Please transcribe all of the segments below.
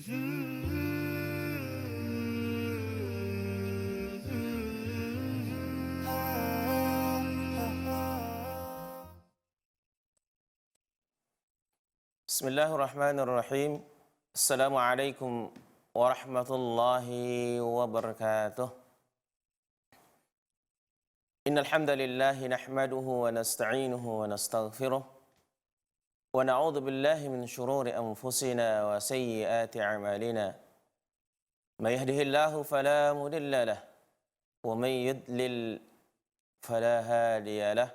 Bismillahirrahmanirrahim. Assalamualaikum warahmatullahi wabarakatuh. Innal hamdalillah nahmaduhu wa nasta'inuhu wa nastaghfiruh wa na'udzu billahi min shururi anfusina wa sayyiati a'malina. May yahdihillahu fala mudilla lahu wa may yudlil fala hadiya lahu.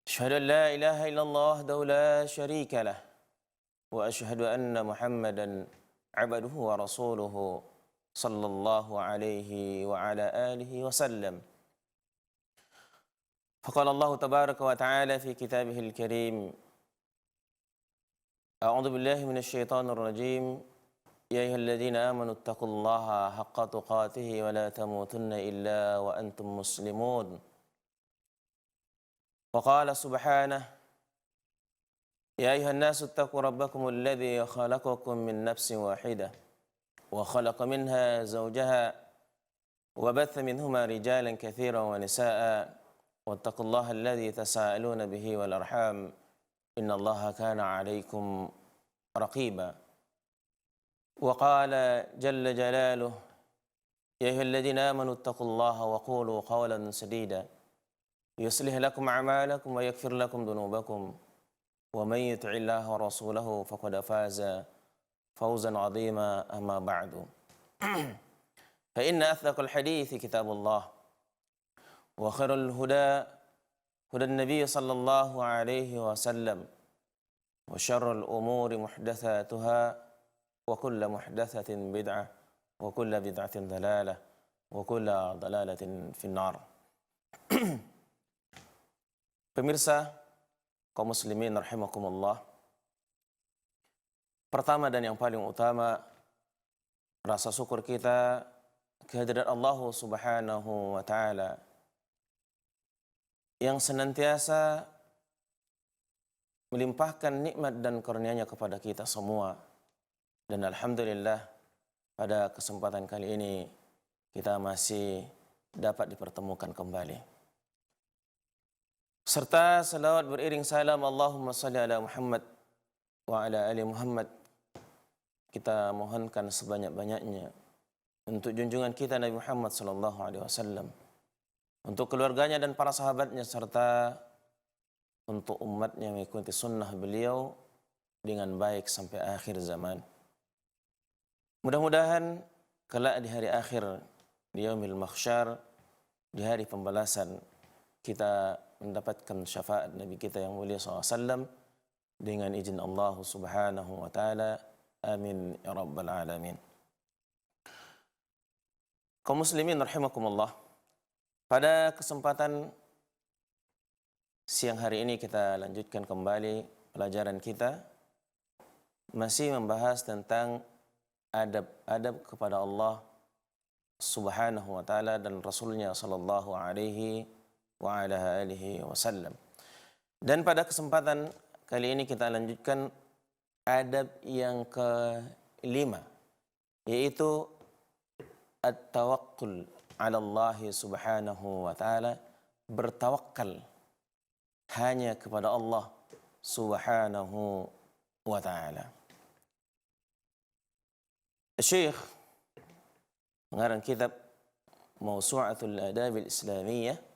Asyhadu an la ilaha illallah wahdahu la syarika lah wa asyhadu anna Muhammadan abduhu wa rasuluhu sallallahu alaihi wa ala alihi wa sallam. Faqala Allah tabaraka wa ta'ala fi kitabihil karim. A'udzu billahi minasy syaithanir rajim. Ya ayyuhalladzina amanu taqullaha haqqa tuqatih wa la tamutunna illa wa antum muslimun. وقال سبحانه يا أيها الناس اتقوا ربكم الذي خلقكم من نفس واحدة وخلق منها زوجها وبث منهما رجالا كثيرا ونساء واتقوا الله الذي تساءلون به والأرحام إن الله كان عليكم رقيبا وقال جل جلاله يا أيها الذين آمنوا اتقوا الله وقولوا قولا سديدا يصلح لكم أعمالكم ويغفر لكم ذنوبكم ومن يطع الله ورسوله فقد فاز فوزا عظيما أما بعد فإن أصدق الحديث كتاب الله وخير الهدى هدى النبي صلى الله عليه وسلم وشر الأمور محدثاتها وكل محدثة بدعة وكل بدعة ضلالة وكل ضلالة في النار. Pemirsa kaum muslimin rahimakumullah. Pertama dan yang paling utama, rasa syukur kita kehadirat Allah Subhanahu wa taala yang senantiasa melimpahkan nikmat dan karunia-Nya kepada kita semua. Dan alhamdulillah pada kesempatan kali ini kita masih dapat dipertemukan kembali. Serta salawat beriring salam Allahumma salli ala Muhammad wa ala ali Muhammad kita mohonkan sebanyak-banyaknya untuk junjungan kita Nabi Muhammad sallallahu alaihi wasallam, untuk keluarganya dan para sahabatnya, serta untuk umatnya yang mengikuti sunnah beliau dengan baik sampai akhir zaman. Mudah-mudahan kelak di hari akhir, di yaumil mahsyar, di hari pembalasan, kita mendapatkan syafaat Nabi kita yang mulia SAW dengan izin Allah Subhanahu wa taala. Amin ya rabbal alamin. Kaum muslimin rahimakumullah. Pada kesempatan siang hari ini kita lanjutkan kembali pelajaran kita, masih membahas tentang adab-adab kepada Allah Subhanahu wa taala dan Rasulnya sallallahu alaihi wa ala alihi wasallam. Dan pada kesempatan kali ini kita lanjutkan adab yang kelima, yaitu at-tawakkul ala Allah Subhanahu wa taala, bertawakal hanya kepada Allah Subhanahu wa taala. Syekh mengarang kitab Mawsu'atul Adab al-Islamiyah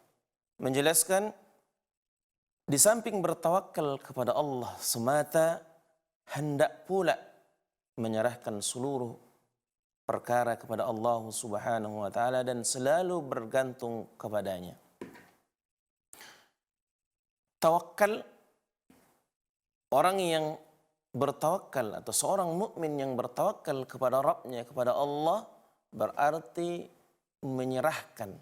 menjelaskan, di samping bertawakal kepada Allah semata, hendak pula menyerahkan seluruh perkara kepada Allah Subhanahu wa taala dan selalu bergantung kepadanya. Tawakal, orang yang bertawakal atau seorang mukmin yang bertawakal kepada Rabbnya, kepada Allah, berarti menyerahkan,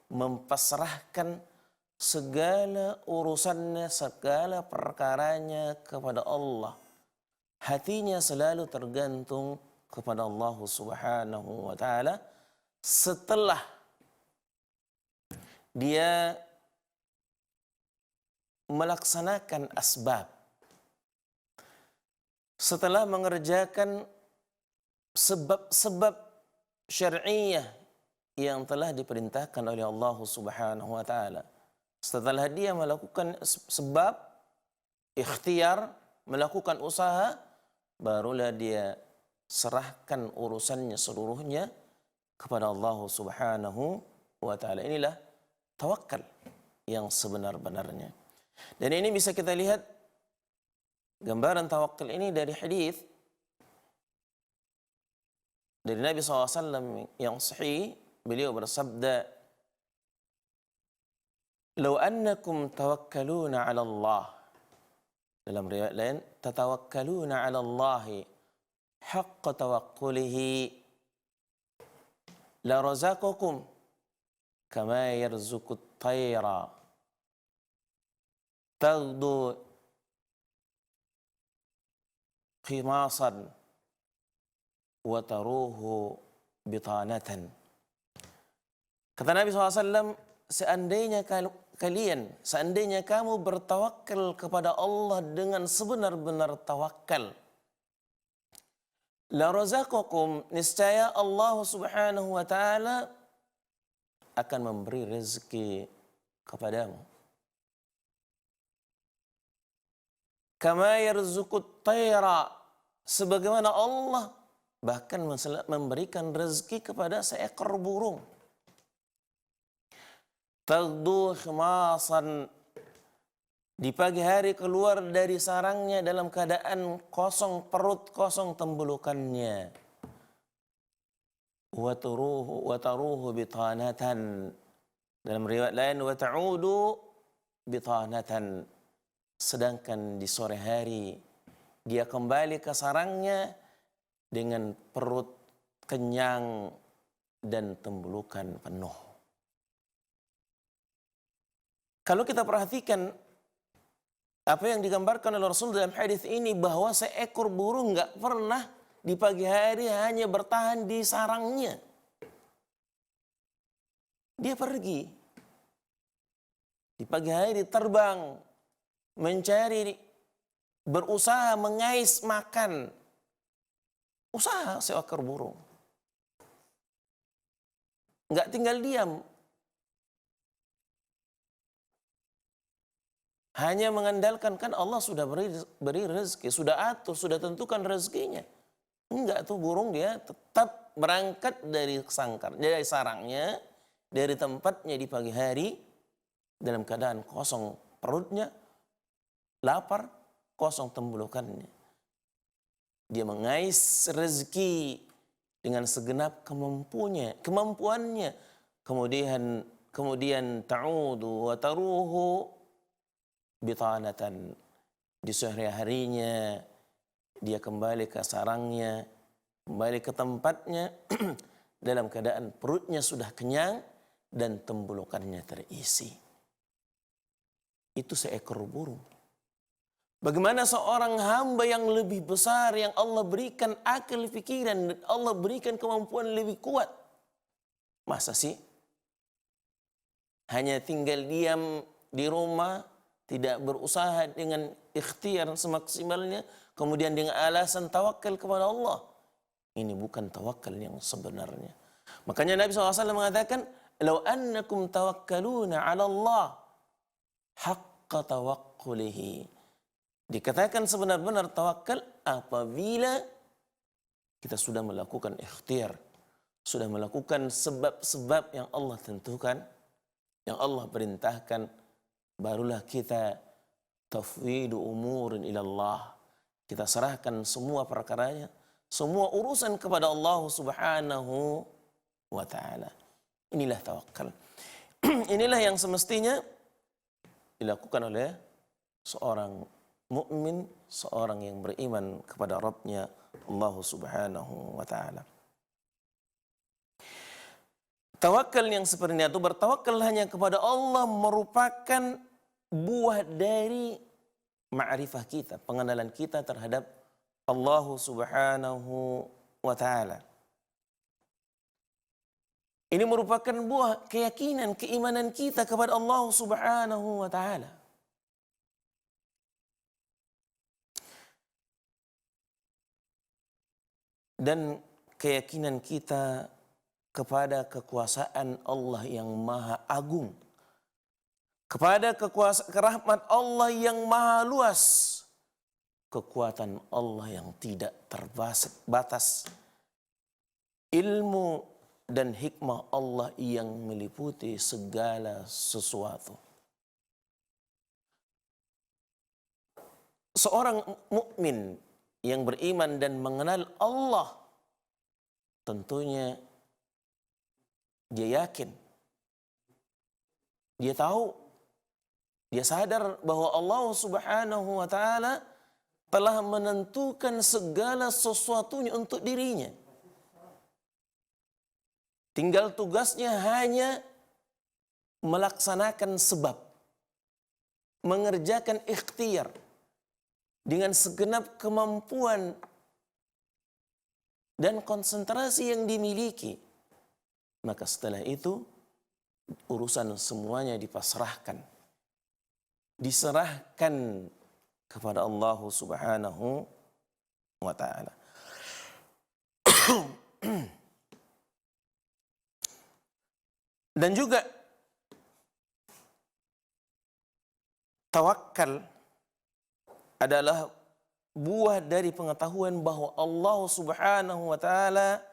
mempasrahkan segala urusannya, segala perkaranya kepada Allah. Hatinya selalu tergantung kepada Allah Subhanahu wa taala. Setelah dia melaksanakan asbab, setelah mengerjakan sebab-sebab syar'iyah yang telah diperintahkan oleh Allah Subhanahu wa taala. Setelah dia melakukan sebab, ikhtiar, melakukan usaha, barulah dia serahkan urusannya seluruhnya kepada Allah Subhanahu wa taala. Inilah tawakal yang sebenar-benarnya. Dan ini bisa kita lihat gambaran tawakal ini dari hadis dari Nabi SAW yang sahih. Beliau bersabda, "Lau annakum tawakkaluna 'ala Allah." Dalam riwayat lain, "Tatawakkaluna 'ala Allahi haqqa tawakkulihi la razaqakum kama yarzuqut tayra taghdu qimasan wa taruhu bitanatan." Kata Nabi SAW, seandainya kamu bertawakal kepada Allah dengan sebenar-benar tawakal, la razaqakum, niscaya Allah Subhanahu wa taala akan memberi rezeki kepadamu. Kama yarzuqut tayra, sebagaimana Allah bahkan memberikan rezeki kepada seekor burung. Taghdu khimasan, di pagi hari keluar dari sarangnya dalam keadaan kosong perut, kosong tembulukannya. Wa taruhu bitanatan, dalam riwayat lain wa ta'udu bitanatan, sedangkan di sore hari dia kembali ke sarangnya dengan perut kenyang dan tembulukan penuh. Kalau kita perhatikan apa yang digambarkan oleh Rasul dalam hadis ini, bahwa seekor burung nggak pernah di pagi hari hanya bertahan di sarangnya. Dia pergi di pagi hari, terbang, mencari, berusaha mengais makan. Usaha seekor burung. Nggak tinggal diam. Hanya mengandalkan, kan Allah sudah beri rezeki, sudah atur, sudah tentukan rezekinya. Enggak, tuh burung dia tetap berangkat dari sarangnya, dari tempatnya di pagi hari, dalam keadaan kosong perutnya, lapar, kosong tembulukannya. Dia mengais rezeki dengan segenap kemampuannya. Kemudian ta'udu wa taruhu bitanatan, di sore harinya dia kembali ke sarangnya, kembali ke tempatnya dalam keadaan perutnya sudah kenyang dan tembulukannya terisi. Itu seekor burung. Bagaimana seorang hamba yang lebih besar, yang Allah berikan akal pikiran, dan Allah berikan kemampuan lebih kuat, masa sih hanya tinggal diam di rumah, tidak berusaha dengan ikhtiar semaksimalnya, kemudian dengan alasan tawakal kepada Allah? Ini bukan tawakal yang sebenarnya. Makanya Nabi SAW mengatakan, "Lau annakum tawakkaluna 'ala Allah haqqa tawakkulihi." Dikatakan sebenar-benar tawakal apabila kita sudah melakukan ikhtiar, sudah melakukan sebab-sebab yang Allah tentukan, yang Allah perintahkan, barulah kita tafwidu umurin ilallah. Kita serahkan semua perkaranya, semua urusan kepada Allah Subhanahu wa ta'ala. Inilah tawakal. Inilah yang semestinya dilakukan oleh seorang mukmin, seorang yang beriman kepada Rabbnya Allah Subhanahu wa ta'ala. Tawakal yang seperti itu, bertawakal hanya kepada Allah, merupakan buah dari ma'rifah kita, pengenalan kita terhadap Allah Subhanahu wa ta'ala. Ini merupakan buah keyakinan, keimanan kita kepada Allah Subhanahu wa ta'ala. Dan keyakinan kita kepada kekuasaan Allah yang maha agung, kepada rahmat Allah yang maha luas, kekuatan Allah yang tidak terbatas, ilmu dan hikmah Allah yang meliputi segala sesuatu. Seorang mukmin yang beriman dan mengenal Allah, tentunya dia yakin, dia tahu, dia sadar bahwa Allah Subhanahu wa taala telah menentukan segala sesuatunya untuk dirinya. Tinggal tugasnya hanya melaksanakan sebab, mengerjakan ikhtiar dengan segenap kemampuan dan konsentrasi yang dimiliki. Maka setelah itu urusan semuanya dipasrahkan, diserahkan kepada Allah Subhanahu wa taala. Dan juga tawakal adalah buah dari pengetahuan bahwa Allah Subhanahu wa taala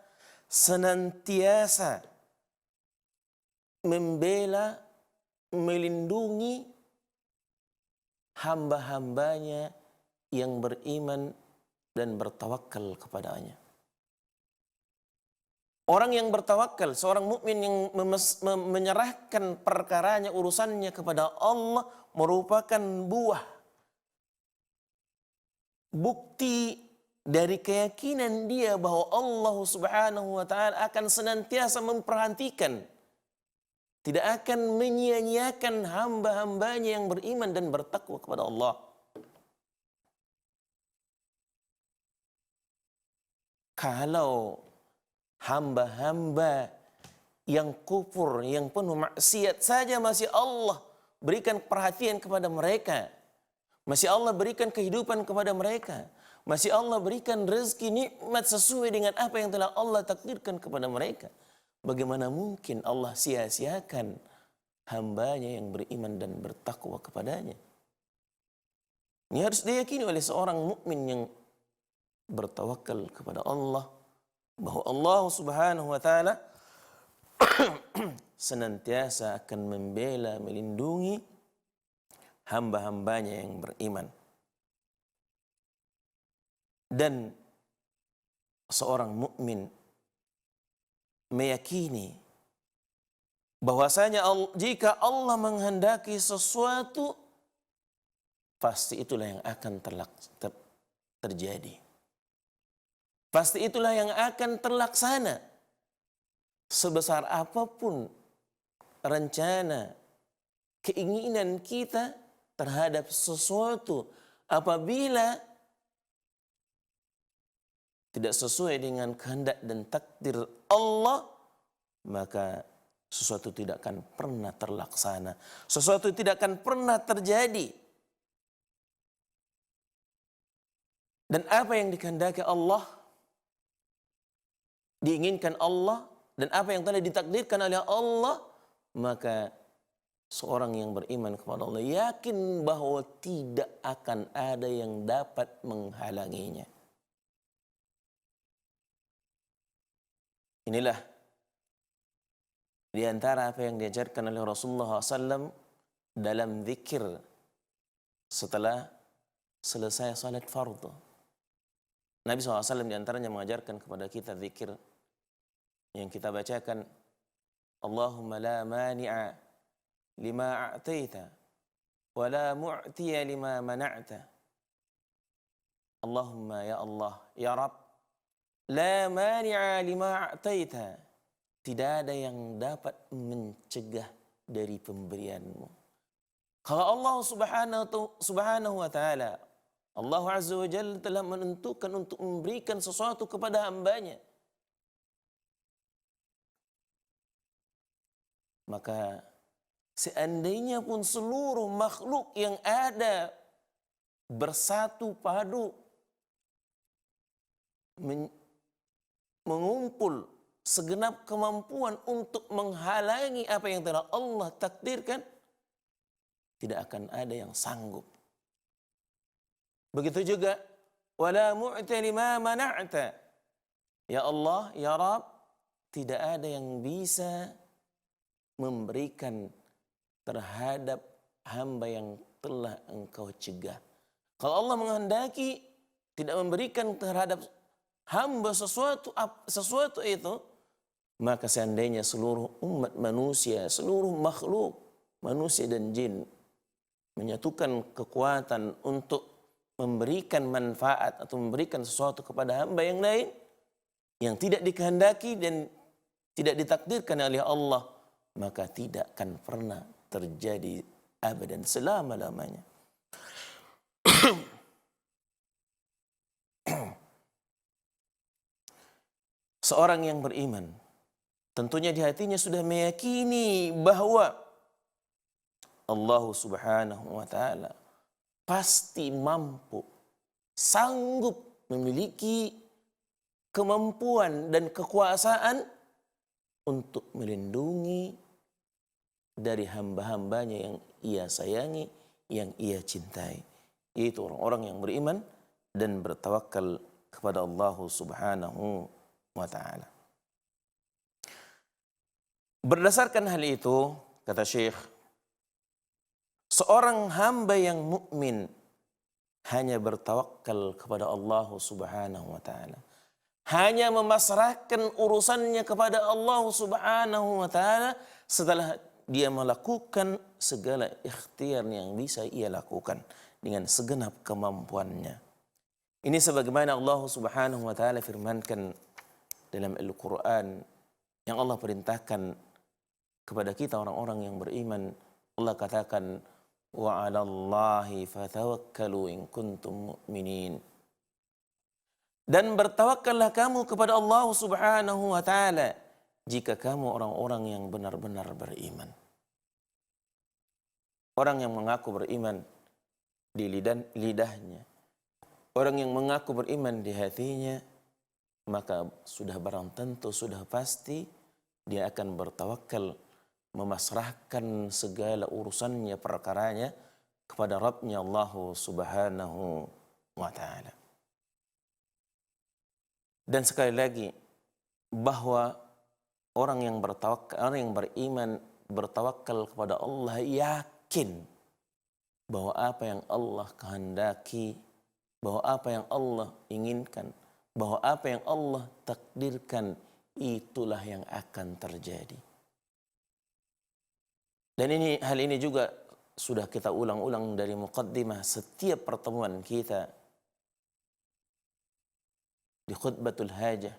senantiasa membela, melindungi hamba-hambanya yang beriman dan bertawakal kepadanya. Orang yang bertawakal, seorang mukmin yang menyerahkan perkaranya, urusannya kepada Allah, merupakan buah, bukti dari keyakinan dia bahwa Allah Subhanahu wa taala akan senantiasa memperhatikan, tidak akan menyia-nyiakan hamba-hambanya yang beriman dan bertakwa kepada Allah. Kalau hamba-hamba yang kufur, yang penuh maksiat saja masih Allah berikan perhatian kepada mereka, masih Allah berikan kehidupan kepada mereka, masih Allah berikan rezeki nikmat sesuai dengan apa yang telah Allah takdirkan kepada mereka, bagaimana mungkin Allah sia-siakan hambanya yang beriman dan bertakwa kepadanya? Ini harus diyakini oleh seorang mukmin yang bertawakal kepada Allah, bahwa Allah Subhanahu wa taala senantiasa akan membela, melindungi hamba-hambanya yang beriman. Dan seorang mukmin meyakini bahwasanya jika Allah menghendaki sesuatu, pasti itulah yang akan terjadi. Pasti itulah yang akan terlaksana. Sebesar apapun rencana, keinginan kita terhadap sesuatu, apabila tidak sesuai dengan kehendak dan takdir Allah, maka sesuatu tidak akan pernah terlaksana. Sesuatu tidak akan pernah terjadi. Dan apa yang dikehendaki Allah, diinginkan Allah, dan apa yang telah ditakdirkan oleh Allah, maka seorang yang beriman kepada Allah yakin bahwa tidak akan ada yang dapat menghalanginya. Inilah di antara apa yang diajarkan oleh Rasulullah SAW dalam zikir setelah selesai salat fardu. Nabi SAW di antaranya mengajarkan kepada kita zikir yang kita bacakan, Allahumma la mani'a lima a'taita wa la mu'tiya lima mana'ta. Allahumma ya Allah, ya Rabb, la mani'a lima a'taita, tidak ada yang dapat mencegah dari pemberianmu. Kalau Allah Subhanahu wa taala, Allah Azza wa Jalla telah menentukan untuk memberikan sesuatu kepada hambanya, maka seandainya pun seluruh makhluk yang ada bersatu padu mengumpul segenap kemampuan untuk menghalangi apa yang telah Allah takdirkan, tidak akan ada yang sanggup. Begitu juga wala mu'ti lima mana'ta. Ya Allah, ya Rabb, tidak ada yang bisa memberikan terhadap hamba yang telah Engkau cegah. Kalau Allah menghendaki tidak memberikan terhadap hamba sesuatu itu, maka seandainya seluruh umat manusia, seluruh makhluk manusia dan jin menyatukan kekuatan untuk memberikan manfaat atau memberikan sesuatu kepada hamba yang lain yang tidak dikehendaki dan tidak ditakdirkan oleh Allah, maka tidak akan pernah terjadi abadan selama-lamanya. Seorang yang beriman tentunya di hatinya sudah meyakini bahwa Allah Subhanahu wa taala pasti mampu, sanggup, memiliki kemampuan dan kekuasaan untuk melindungi dari hamba-hambanya yang ia sayangi, yang ia cintai. Yaitu orang-orang yang beriman dan bertawakal kepada Allah Subhanahu wa ta'ala. Berdasarkan hal itu, kata Syekh, seorang hamba yang mukmin hanya bertawakal kepada Allah Subhanahu wa ta'ala, hanya memasrahkan urusannya kepada Allah Subhanahu wa ta'ala setelah dia melakukan segala ikhtiar yang bisa ia lakukan dengan segenap kemampuannya. Ini sebagaimana Allah Subhanahu wa ta'ala firmankan dalam Al-Quran, yang Allah perintahkan kepada kita orang-orang yang beriman. Allah katakan, wa 'alallahi fatawakkalu in kuntum mu'minin. Dan bertawakkallah kamu kepada Allah Subhanahu wa ta'ala jika kamu orang-orang yang benar-benar beriman. Orang yang mengaku beriman di lidahnya, orang yang mengaku beriman di hatinya, maka sudah barang tentu, sudah pasti dia akan bertawakal, memasrahkan segala urusannya, perkaranya kepada Rabbnya Allah Subhanahu wa ta'ala. Dan sekali lagi, bahwa orang yang bertawakal, orang yang beriman bertawakal kepada Allah, yakin bahwa apa yang Allah kehendaki, bahwa apa yang Allah inginkan, bahwa apa yang Allah takdirkan, itulah yang akan terjadi. Dan hal ini juga sudah kita ulang-ulang dari muqaddimah setiap pertemuan kita di khutbatul hajah.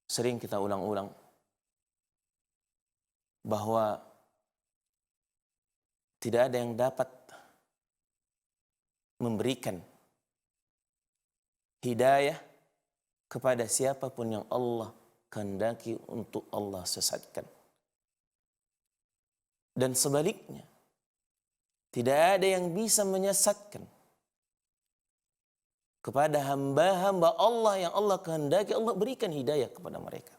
Sering kita ulang-ulang bahwa tidak ada yang dapat memberikan hidayah kepada siapapun yang Allah kehendaki untuk Allah sesatkan. Dan sebaliknya, tidak ada yang bisa menyesatkan kepada hamba-hamba Allah yang Allah kehendaki Allah berikan hidayah kepada mereka.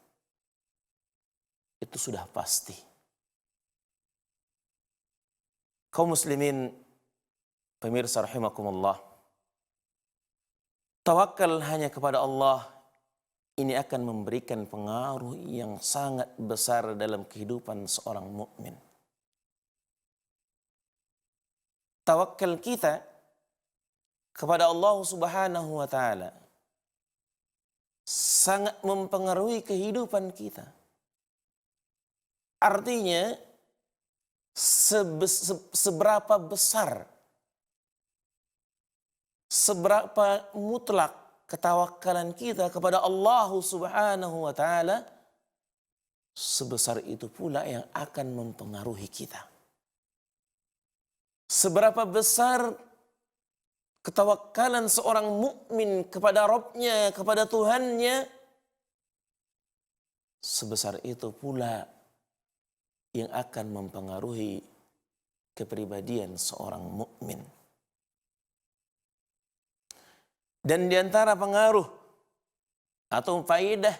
Itu sudah pasti. Kaum muslimin, pemirsa rahimakumullah, tawakal hanya kepada Allah ini akan memberikan pengaruh yang sangat besar dalam kehidupan seorang mukmin. Tawakal kita kepada Allah Subhanahu wa ta'ala sangat mempengaruhi kehidupan kita. Artinya, seberapa besar, seberapa mutlak ketawakalan kita kepada Allah Subhanahu wa ta'ala, sebesar itu pula yang akan mempengaruhi kita. Seberapa besar ketawakalan seorang mukmin kepada Rabbnya, kepada Tuhannya, sebesar itu pula yang akan mempengaruhi kepribadian seorang mukmin. Dan di antara pengaruh atau faedah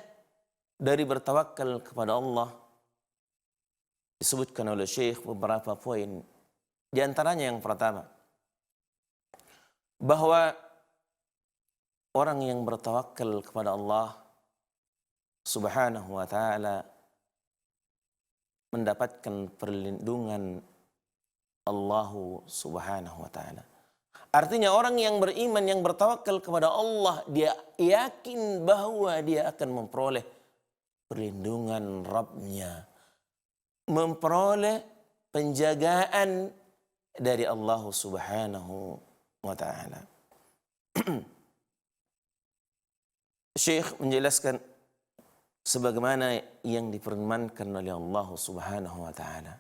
dari bertawakal kepada Allah disebutkan oleh Syekh beberapa poin. Di antaranya yang pertama, bahwa orang yang bertawakal kepada Allah Subhanahu wa taala mendapatkan perlindungan Allah Subhanahu wa taala. Artinya orang yang beriman, yang bertawakal kepada Allah, dia yakin bahwa dia akan memperoleh perlindungan Rabb-Nya, memperoleh penjagaan dari Allah Subhanahu wa taala. Syekh menjelaskan sebagaimana yang difirmankan oleh Allah Subhanahu wa taala.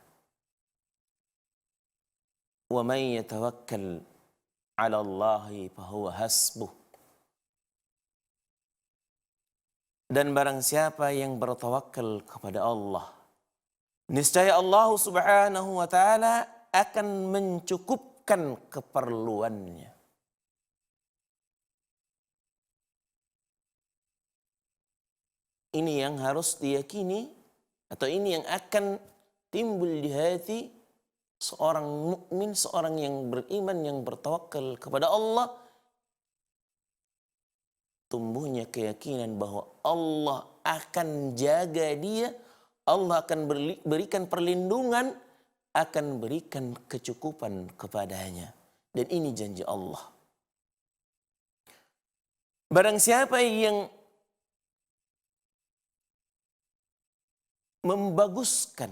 Wa may yatawakkal 'ala Allahi fahuwa hasbuh. Dan barang siapa yang bertawakal kepada Allah, niscaya Allah Subhanahu wa taala akan mencukupkan keperluannya. Ini yang harus diyakini, atau ini yang akan timbul di hati seorang mukmin, seorang yang beriman, yang bertawakal kepada Allah. Tumbuhnya keyakinan bahwa Allah akan jaga dia, Allah akan berikan perlindungan, akan berikan kecukupan kepadanya. Dan ini janji Allah. Barang siapa yang membaguskan,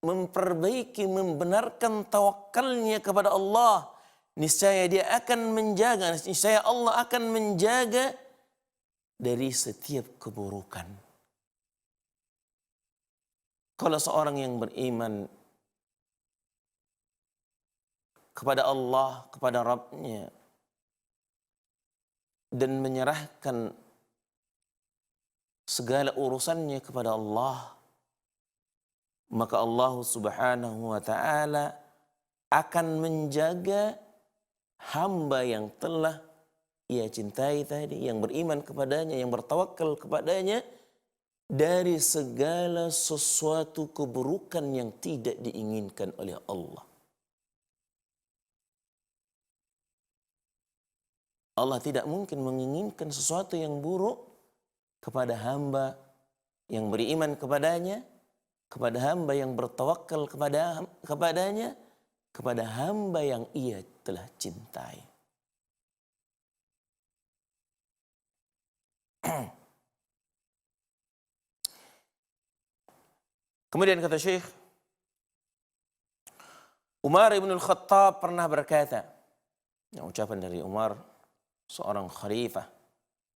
memperbaiki, membenarkan tawakalnya kepada Allah, niscaya dia akan menjaga, niscaya Allah akan menjaga dari setiap keburukan. Kalau seorang yang beriman kepada Allah, kepada Rabb-Nya, dan menyerahkan segala urusannya kepada Allah, maka Allah Subhanahu wa taala akan menjaga hamba yang telah ia cintai tadi, yang beriman kepadanya, yang bertawakal kepadanya, dari segala sesuatu keburukan yang tidak diinginkan oleh Allah. Allah tidak mungkin menginginkan sesuatu yang buruk kepada hamba yang beriman kepadanya, kepada hamba yang bertawakal kepadanya, kepada hamba yang ia telah cintai. Kemudian kata Syekh, Umar ibn al-Khattab pernah berkata, yang ucapan dari Umar, seorang khalifah,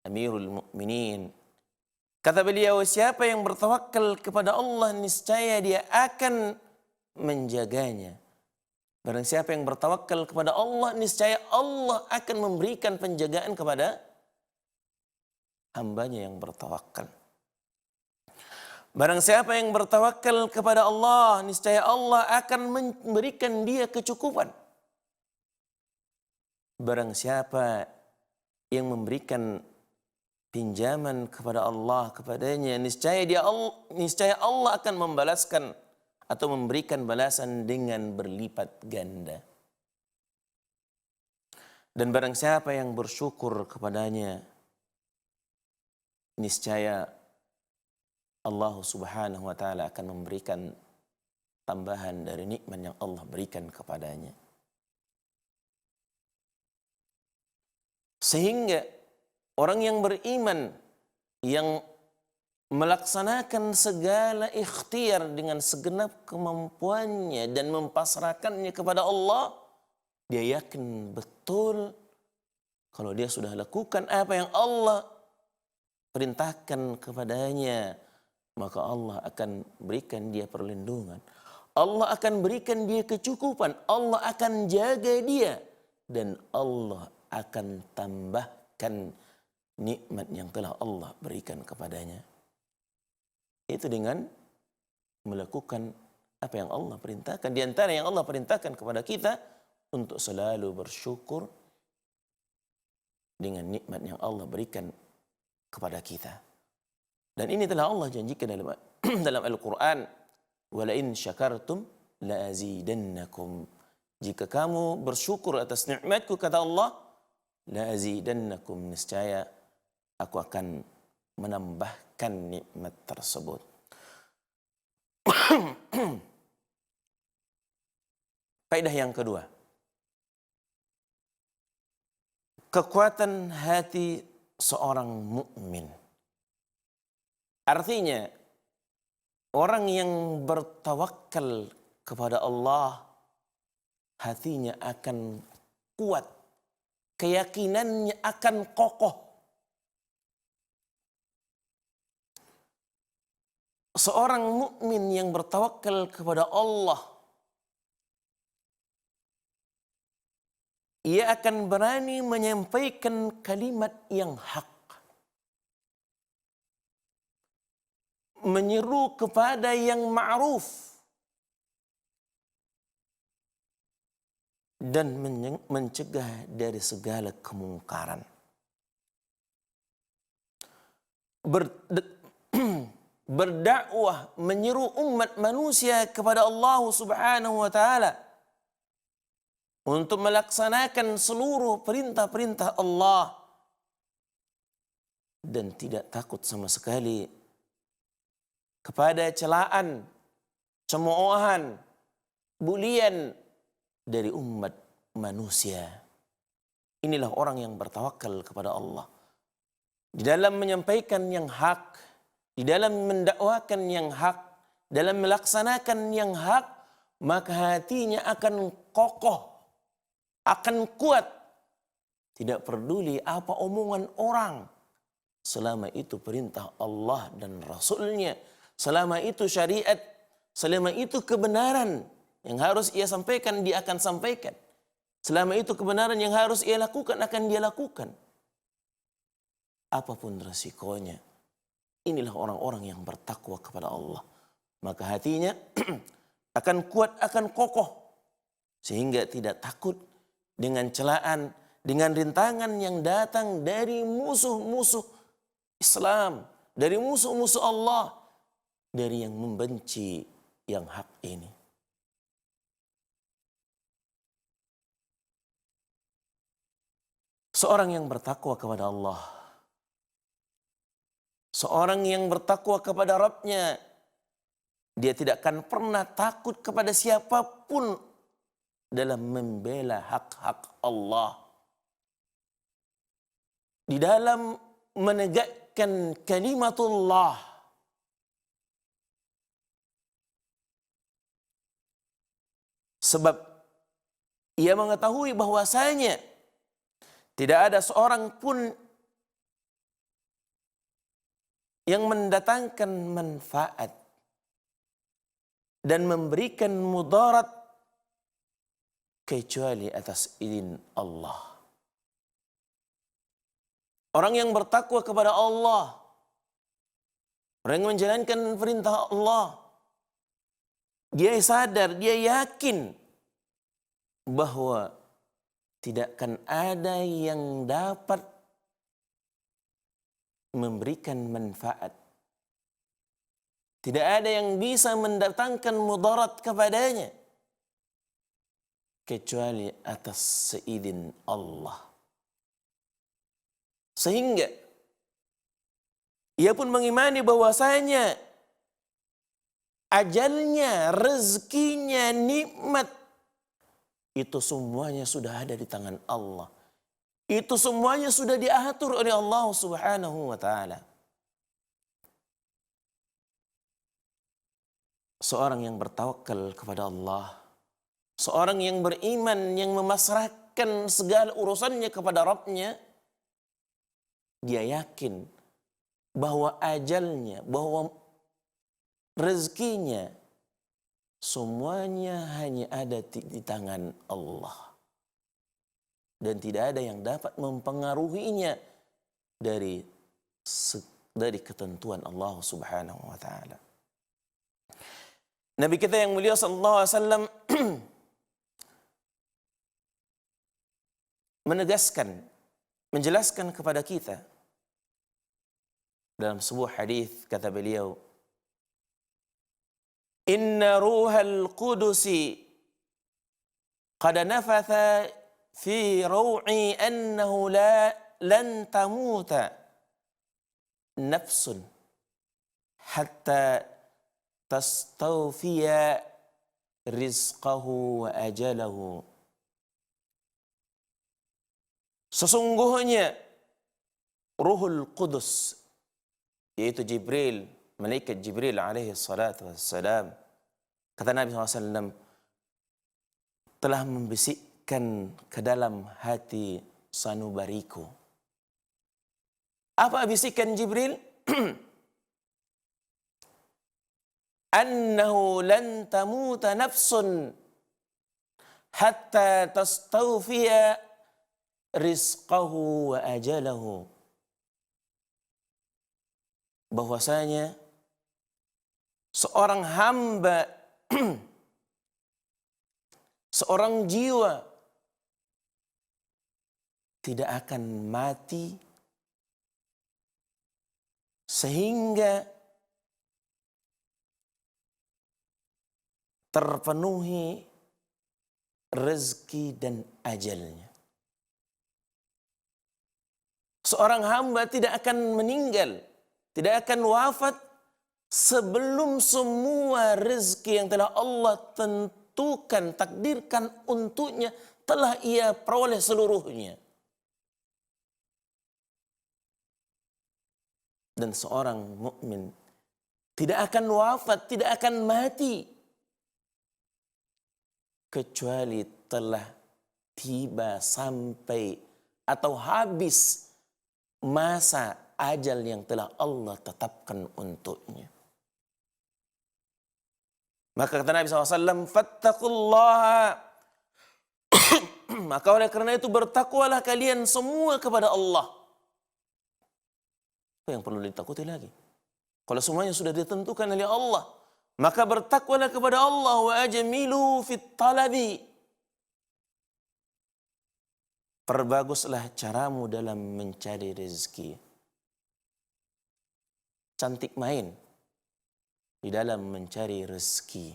Amirul Mukminin. Kata beliau, siapa yang bertawakal kepada Allah, niscaya dia akan menjaganya. Barang siapa yang bertawakal kepada Allah, niscaya Allah akan memberikan penjagaan kepada hambanya yang bertawakal. Barang siapa yang bertawakal kepada Allah, niscaya Allah akan memberikan dia kecukupan. Barang siapa yang memberikan pinjaman kepada Allah, kepadanya, niscaya Allah akan membalaskan atau memberikan balasan dengan berlipat ganda. Dan barang siapa yang bersyukur kepadanya, niscaya Allah Subhanahu wa taala akan memberikan tambahan dari nikmat yang Allah berikan kepadanya. Sehingga orang yang beriman, yang melaksanakan segala ikhtiar dengan segenap kemampuannya dan mempasrahkannya kepada Allah, dia yakin betul kalau dia sudah lakukan apa yang Allah perintahkan kepadanya, maka Allah akan berikan dia perlindungan. Allah akan berikan dia kecukupan. Allah akan jaga dia. Dan Allah akan tambahkan nikmat yang telah Allah berikan kepadanya. Itu dengan melakukan apa yang Allah perintahkan. Di antara yang Allah perintahkan kepada kita, untuk selalu bersyukur dengan nikmat yang Allah berikan kepada kita. Dan ini telah Allah janjikan dalam dalam Al-Quran. Walain syakartum la'azidannakum. Jika kamu bersyukur atas nikmatku, kata Allah, la'azidannakum, niscaya aku akan menambahkan nikmat tersebut. Kaidah yang kedua, kekuatan hati seorang mukmin. Artinya, orang yang bertawakal kepada Allah, hatinya akan kuat, keyakinannya akan kokoh. Seorang mukmin yang bertawakal kepada Allah, ia akan berani menyampaikan kalimat yang hak, menyeru kepada yang ma'ruf, dan mencegah dari segala kemungkaran. Berdakwah, menyeru umat manusia kepada Allah Subhanahu wa taala untuk melaksanakan seluruh perintah-perintah Allah dan tidak takut sama sekali kepada celaan, cemoohan, bulian dari umat manusia. Inilah orang yang bertawakal kepada Allah. Di dalam menyampaikan yang hak, di dalam mendakwakan yang hak, dalam melaksanakan yang hak, maka hatinya akan kokoh, akan kuat. Tidak peduli apa omongan orang, selama itu perintah Allah dan Rasulnya, selama itu syariat, selama itu kebenaran yang harus ia sampaikan, dia akan sampaikan. Selama itu kebenaran yang harus ia lakukan, akan dia lakukan. Apapun resikonya. Inilah orang-orang yang bertakwa kepada Allah. Maka hatinya akan kuat, akan kokoh. Sehingga tidak takut dengan celaan, dengan rintangan yang datang dari musuh-musuh Islam, dari musuh-musuh Allah, dari yang membenci yang hak ini. Seorang yang bertakwa kepada Allah, seorang yang bertakwa kepada Rabb-Nya, dia tidak akan pernah takut kepada siapapun dalam membela hak-hak Allah, di dalam menegakkan kalimatullah. Sebab ia mengetahui bahwasanya tidak ada seorang pun yang mendatangkan manfaat dan memberikan mudarat kecuali atas izin Allah. Orang yang bertakwa kepada Allah, orang yang menjalankan perintah Allah, dia sadar, dia yakin bahwa tidak akan ada yang dapat memberikan manfaat. Tidak ada yang bisa mendatangkan mudarat kepadanya kecuali atas seizin Allah. Sehingga ia pun mengimani bahwasanya ajalnya, rezekinya, nikmat itu semuanya sudah ada di tangan Allah. Itu semuanya sudah diatur oleh Allah Subhanahu wa taala. Seorang yang bertawakal kepada Allah, seorang yang beriman, yang memasrahkan segala urusannya kepada Rabb-Nya, dia yakin bahwa ajalnya, bahwa rezekinya semuanya hanya ada di tangan Allah. Dan tidak ada yang dapat mempengaruhinya dari ketentuan Allah Subhanahu wa taala. Nabi kita yang mulia sallallahu alaihi wasallam menegaskan, menjelaskan kepada kita Dalam sebuah hadis kata beliau, "Inna ruhal qudusi qad nafatha fi raw'i annahu lan tamuta nafsun hatta tastawfiya rizqahu wa ajalahu." Sesungguhnya Ruhul Qudus, yaitu Jibril, malaikat Jibril alaihi salatu wassalam, kata Nabi SAW, telah membisikkan ke dalam hati sanubariku. Apa bisikan Jibril? Annahu lan tamuta nafsun hatta tastawfiya rizqahu wa ajalahu. Bahwasanya seorang hamba, seorang jiwa tidak akan mati sehingga terpenuhi rezeki dan ajalnya. Seorang hamba tidak akan meninggal, tidak akan wafat sebelum semua rezeki yang telah Allah tentukan, takdirkan untuknya telah ia peroleh seluruhnya. Dan seorang mukmin tidak akan wafat, tidak akan mati kecuali telah tiba sampai atau habis masa ajal yang telah Allah tetapkan untuknya. Maka kata Nabi SAW, "Fattaqullaha." Maka oleh karena itu bertakwalah kalian semua kepada Allah. Apa yang perlu ditakuti lagi? Kalau semuanya sudah ditentukan oleh Allah, maka bertakwalah kepada Allah, wa ajmilu fit talabi. Perbaguslah caramu dalam mencari rezeki. Cantik main di dalam mencari rezeki.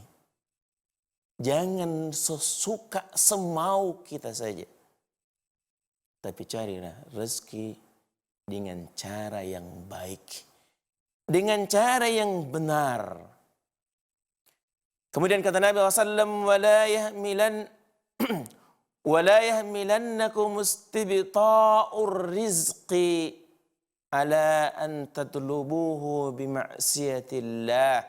Jangan sesuka semau kita saja. Tapi carilah rezeki dengan cara yang baik. Dengan cara yang benar. Kemudian kata Nabi SAW, وَلَا يَحْمِلَنَّكُمُ اسْتِبْطَاءُ الرِّزْقِ عَلَىٰ أَنْ تَطْلُبُوهُ بِمَعْصِيَةِ اللَّهِ.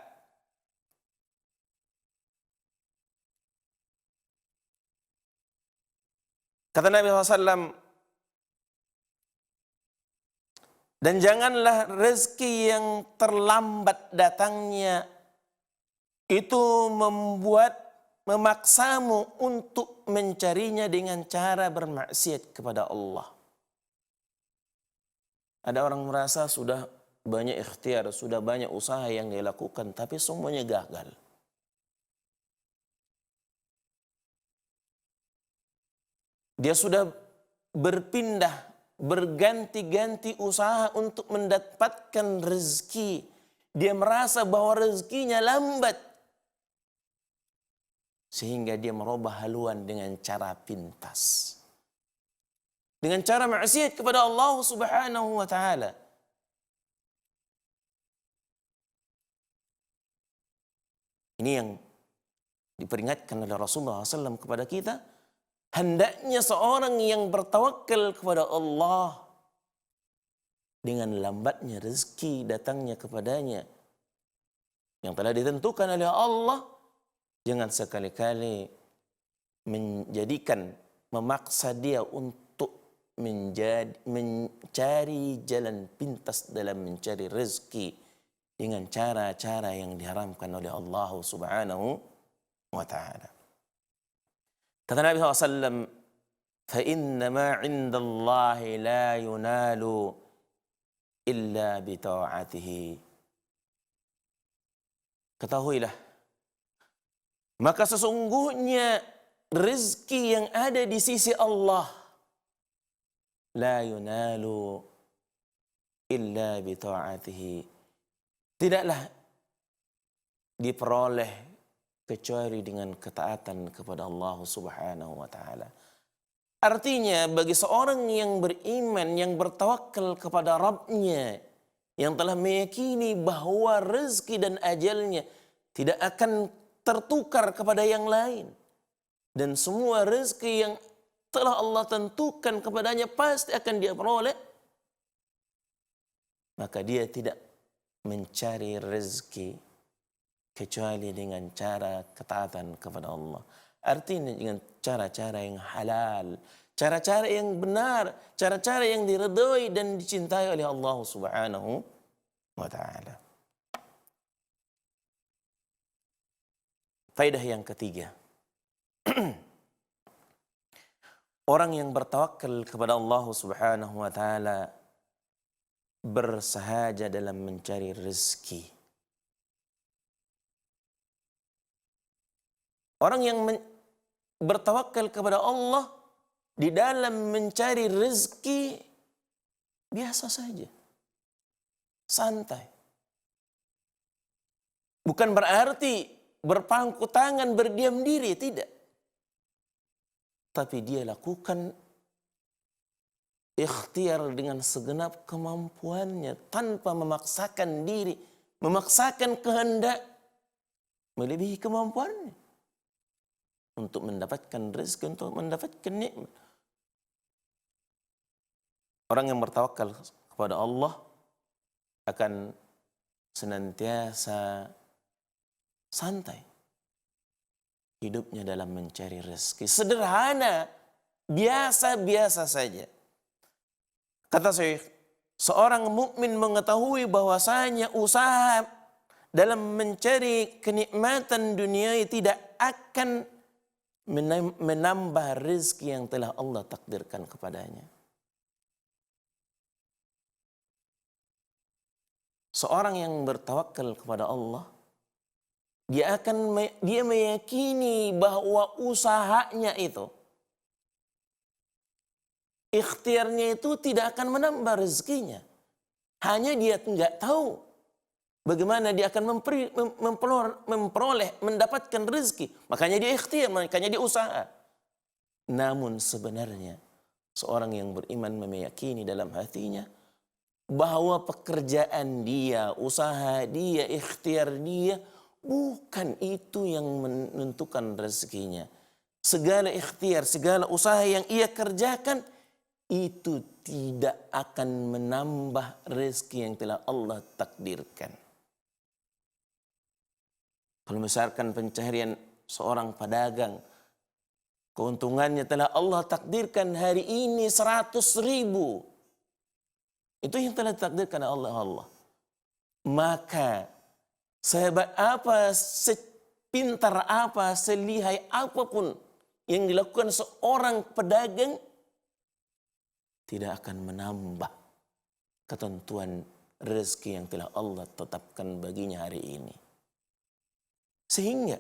Kata Nabi SAW, dan janganlah rezeki yang terlambat datangnya itu memaksamu untuk mencarinya dengan cara bermaksiat kepada Allah. Ada orang merasa sudah banyak ikhtiar, sudah banyak usaha yang dia lakukan, tapi semuanya gagal. Dia sudah berpindah, berganti-ganti usaha untuk mendapatkan rezeki. Dia merasa bahwa rezekinya lambat. Sehingga dia merubah haluan dengan cara pintas. Dengan cara maksiat kepada Allah Subhanahu wa ta'ala. Ini yang diperingatkan oleh Rasulullah SAW kepada kita. Hendaknya seorang yang bertawakal kepada Allah dengan lambatnya rezeki datangnya kepadanya yang telah ditentukan oleh Allah, jangan sekali-kali memaksa dia untuk mencari jalan pintas dalam mencari rezeki dengan cara-cara yang diharamkan oleh Allah Subhanahu wa ta'ala. Kata Nabi SAW, فَإِنَّمَا عِنْدَ اللَّهِ لَا يُنَالُ إِلَّا بِطَاعَتِهِ. Ketahuilah, maka sesungguhnya rezeki yang ada di sisi Allah la yunalu illa bi ta'atihi. Tidaklah diperoleh kecuali dengan ketaatan kepada Allah Subhanahu wa taala. Artinya bagi seorang yang beriman, yang bertawakal kepada Rabb-Nya, yang telah meyakini bahwa rezeki dan ajalnya tidak akan tertukar kepada yang lain, dan semua rezeki yang telah Allah tentukan kepadanya pasti akan dia peroleh, maka dia tidak mencari rezeki kecuali dengan cara ketaatan kepada Allah. Artinya dengan cara-cara yang halal, cara-cara yang benar, cara-cara yang diridhoi dan dicintai oleh Allah Subhanahu wa taala. Faedah yang ketiga. Orang yang bertawakal kepada Allah Subhanahu wa taala bersahaja dalam mencari rezeki. Orang yang bertawakal kepada Allah di dalam mencari rezeki biasa saja, santai. Bukan berarti berpangku tangan, berdiam diri, tidak. Tapi dia lakukan ikhtiar dengan segenap kemampuannya tanpa memaksakan diri, memaksakan kehendak melebihi kemampuannya untuk mendapatkan rezeki, untuk mendapatkan nikmat. Orang yang bertawakal kepada Allah akan senantiasa santai hidupnya dalam mencari rezeki. Sederhana, biasa-biasa saja. Kata Syekh, seorang mukmin mengetahui bahwasanya usaha dalam mencari kenikmatan dunia tidak akan menambah rezeki yang telah Allah takdirkan kepadanya. Seorang yang bertawakal kepada Allah, dia meyakini bahwa usahanya itu, ikhtiarnya itu tidak akan menambah rezekinya. Hanya dia nggak tahu bagaimana dia akan memperoleh, mendapatkan rezeki. Makanya dia ikhtiar, makanya dia usaha. Namun sebenarnya seorang yang beriman meyakini dalam hatinya bahwa pekerjaan dia, usaha dia, ikhtiar dia bukan itu yang menentukan rezekinya. Segala ikhtiar, segala usaha yang ia kerjakan itu tidak akan menambah rezeki yang telah Allah takdirkan. Kalau misalkan pencaharian seorang pedagang, keuntungannya telah Allah takdirkan hari ini 100.000. Itu yang telah ditakdirkan oleh Allah. Maka sehebat apa, sepintar apa, selihai apapun yang dilakukan seorang pedagang tidak akan menambah ketentuan rezeki yang telah Allah tetapkan baginya hari ini. Sehingga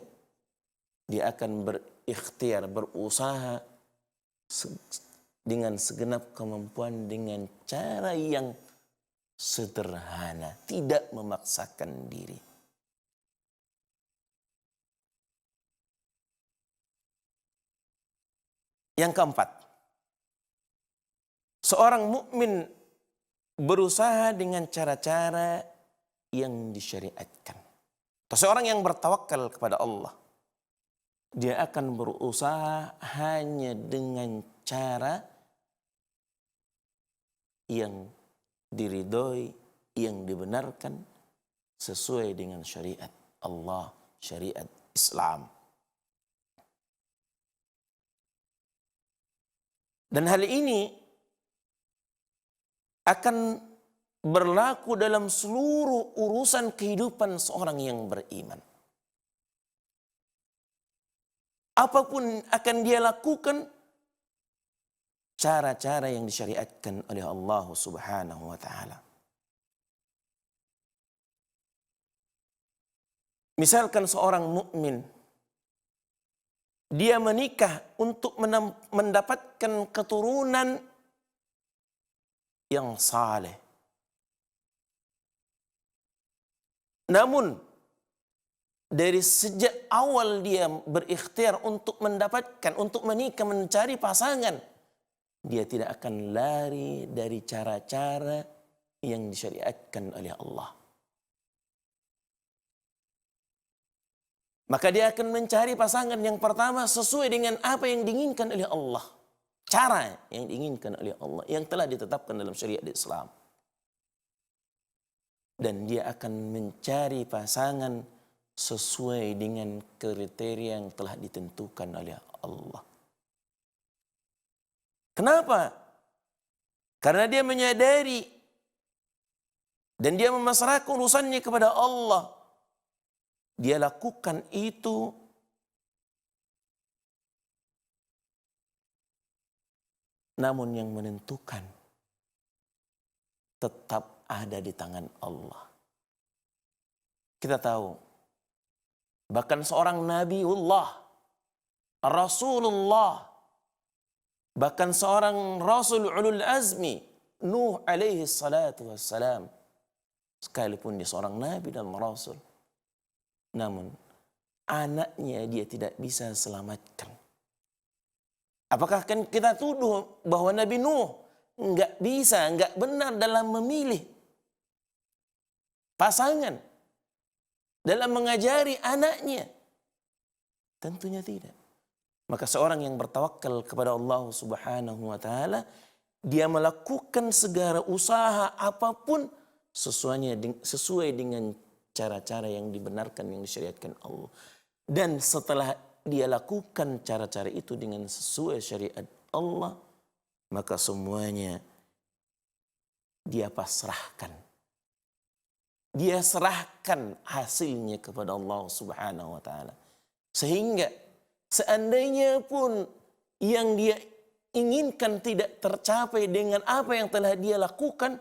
dia akan berikhtiar, berusaha dengan segenap kemampuan, dengan cara yang sederhana, tidak memaksakan diri. Yang keempat, seorang mukmin berusaha dengan cara-cara yang disyariatkan. Seorang yang bertawakal kepada Allah, dia akan berusaha hanya dengan cara yang diridhoi, yang dibenarkan sesuai dengan syariat Allah, syariat Islam. Dan hal ini akan berlaku dalam seluruh urusan kehidupan seorang yang beriman. Apapun akan dia lakukan, cara-cara yang disyariatkan oleh Allah Subhanahu wa taala. Misalkan seorang mukmin, dia menikah untuk mendapatkan keturunan yang saleh, Namun dari sejak awal dia berikhtiar untuk mendapatkan, untuk menikah, mencari pasangan, dia tidak akan lari dari cara-cara yang disyariatkan oleh Allah. Maka dia akan mencari pasangan yang pertama sesuai dengan apa yang diinginkan oleh Allah. Cara yang diinginkan oleh Allah, yang telah ditetapkan dalam syariat Islam. Dan dia akan mencari pasangan sesuai dengan kriteria yang telah ditentukan oleh Allah. Kenapa? Karena dia menyadari dan dia memasrahkan urusannya kepada Allah. Dia lakukan itu namun yang menentukan tetap ada di tangan Allah. Kita tahu bahkan seorang Nabiullah, Rasulullah, bahkan seorang Rasul Ulul Azmi, Nuh alaihi salatu wassalam, sekalipun dia seorang Nabi dan Rasul, namun anaknya dia tidak bisa selamatkan. Apakah kan kita tuduh bahwa Nabi Nuh enggak bisa, enggak benar dalam memilih pasangan, dalam mengajari anaknya? Tentunya tidak. Maka seorang yang bertawakal kepada Allah Subhanahu wa taala, dia melakukan segala usaha apapun sesuai dengan cara-cara yang dibenarkan, yang disyariatkan Allah. Dan setelah dia lakukan cara-cara itu dengan sesuai syariat Allah, maka semuanya dia pasrahkan. Dia serahkan hasilnya kepada Allah Subhanahu wa taala. Sehingga seandainya pun yang dia inginkan tidak tercapai dengan apa yang telah dia lakukan,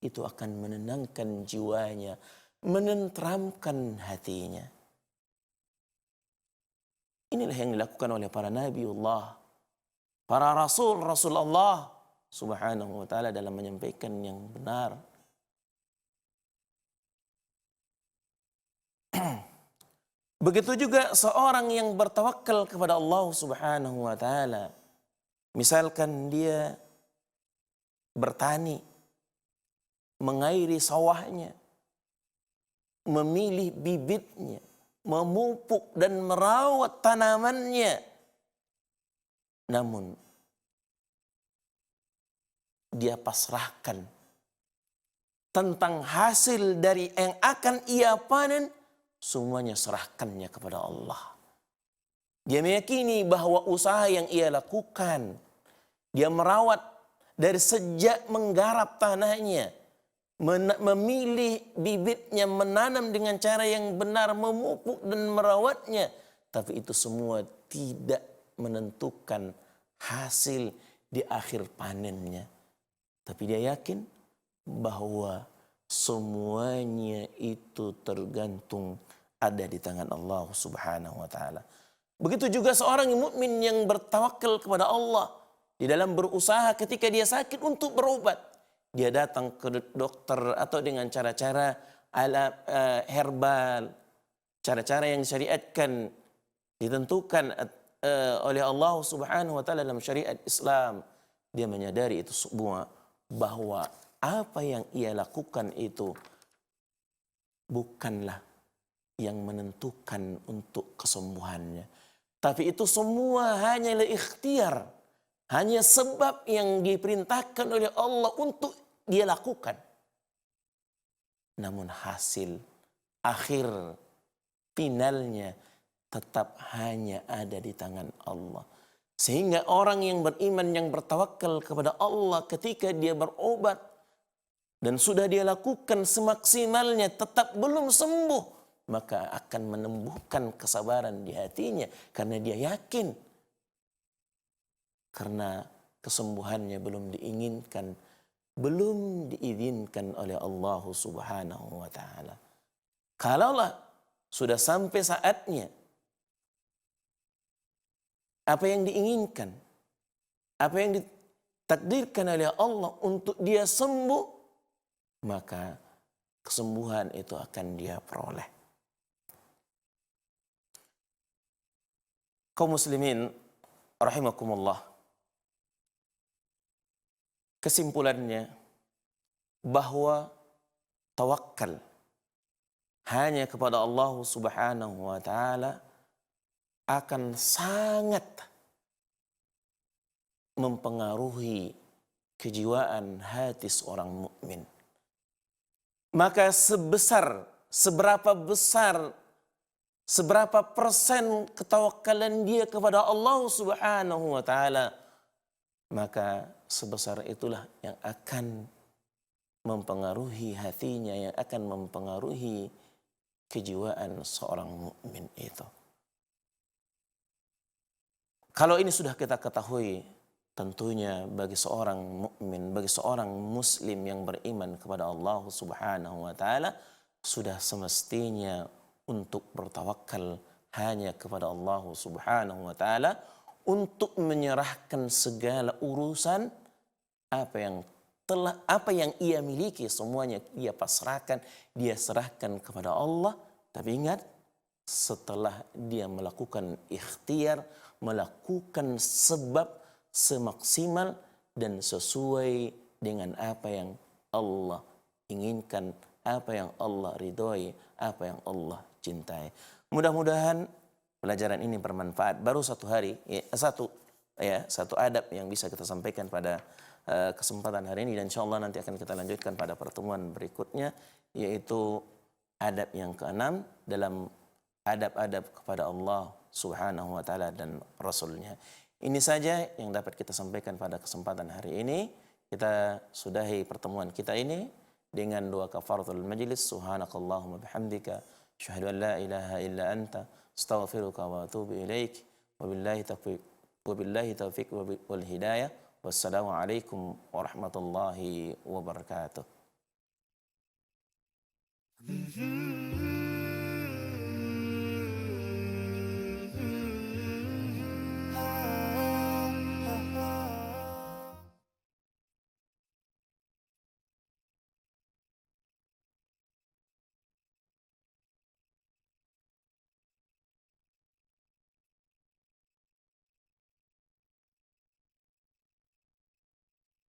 itu akan menenangkan jiwanya, menenteramkan hatinya. Inilah yang dilakukan oleh para nabiullah, para rasul Allah Subhanahu wa taala dalam menyampaikan yang benar. Begitu juga seorang yang bertawakal kepada Allah Subhanahu wa taala. Misalkan dia bertani, mengairi sawahnya, memilih bibitnya, memupuk dan merawat tanamannya. Namun dia pasrahkan tentang hasil dari yang akan ia panen, semuanya serahkannya kepada Allah. Dia meyakini bahwa usaha yang ia lakukan, dia merawat dari sejak menggarap tanahnya, memilih bibitnya, menanam dengan cara yang benar, memupuk dan merawatnya. Tapi itu semua tidak menentukan hasil di akhir panennya. Tapi dia yakin bahwa semuanya itu tergantung ada di tangan Allah Subhanahu wa taala. Begitu juga seorang mukmin yang bertawakal kepada Allah di dalam berusaha ketika dia sakit untuk berobat. Dia datang ke dokter atau dengan cara-cara herbal, cara-cara yang disyariatkan, ditentukan oleh Allah Subhanahu wa taala dalam syariat Islam. Dia menyadari itu semua, bahwa apa yang ia lakukan itu bukanlah yang menentukan untuk kesembuhannya. Tapi itu semua hanyalah ikhtiar, hanya sebab yang diperintahkan oleh Allah untuk dia lakukan. Namun hasil akhir finalnya tetap hanya ada di tangan Allah. Sehingga orang yang beriman, yang bertawakal kepada Allah ketika dia berobat dan sudah dia lakukan semaksimalnya tetap belum sembuh, maka akan menumbuhkan kesabaran di hatinya karena dia yakin, karena kesembuhannya belum diinginkan, belum diizinkan oleh Allah Subhanahu wa taala. Kalaulah sudah sampai saatnya, apa yang diinginkan, apa yang ditakdirkan oleh Allah untuk dia sembuh, maka kesembuhan itu akan dia peroleh. Kaum muslimin rahimakumullah. Kesimpulannya bahwa tawakal hanya kepada Allah Subhanahu wa taala akan sangat mempengaruhi kejiwaan hati seorang mukmin. Maka seberapa besar, seberapa persen ketawakalan dia kepada Allah Subhanahu wa taala, maka sebesar itulah yang akan mempengaruhi hatinya, yang akan mempengaruhi kejiwaan seorang mukmin itu. Kalau ini sudah kita ketahui, tentunya bagi seorang mukmin, bagi seorang muslim yang beriman kepada Allah Subhanahu wa taala, sudah semestinya untuk bertawakal hanya kepada Allah Subhanahu wa taala, untuk menyerahkan segala urusan apa yang ia miliki, semuanya ia pasrahkan, dia serahkan kepada Allah. Tapi ingat, setelah dia melakukan ikhtiar, melakukan sebab semaksimal dan sesuai dengan apa yang Allah inginkan, apa yang Allah ridhoi, apa yang Allah cintai. Mudah-mudahan pelajaran ini bermanfaat. Baru satu adab yang bisa kita sampaikan pada kesempatan hari ini, dan insyaallah nanti akan kita lanjutkan pada pertemuan berikutnya, yaitu adab yang keenam dalam adab-adab kepada Allah Subhanahu wa taala dan Rasulnya. Ini saja yang dapat kita sampaikan pada kesempatan hari ini. Kita sudahi pertemuan kita ini dengan doa kafaratul majlis. Subhanakallahumma bihamdika asyhadu an la ilaha illa anta astaghfiruka wa atubu ilaik. Wabillahi taufiq wal hidayah. Wassalamualaikum warahmatullahi wabarakatuh.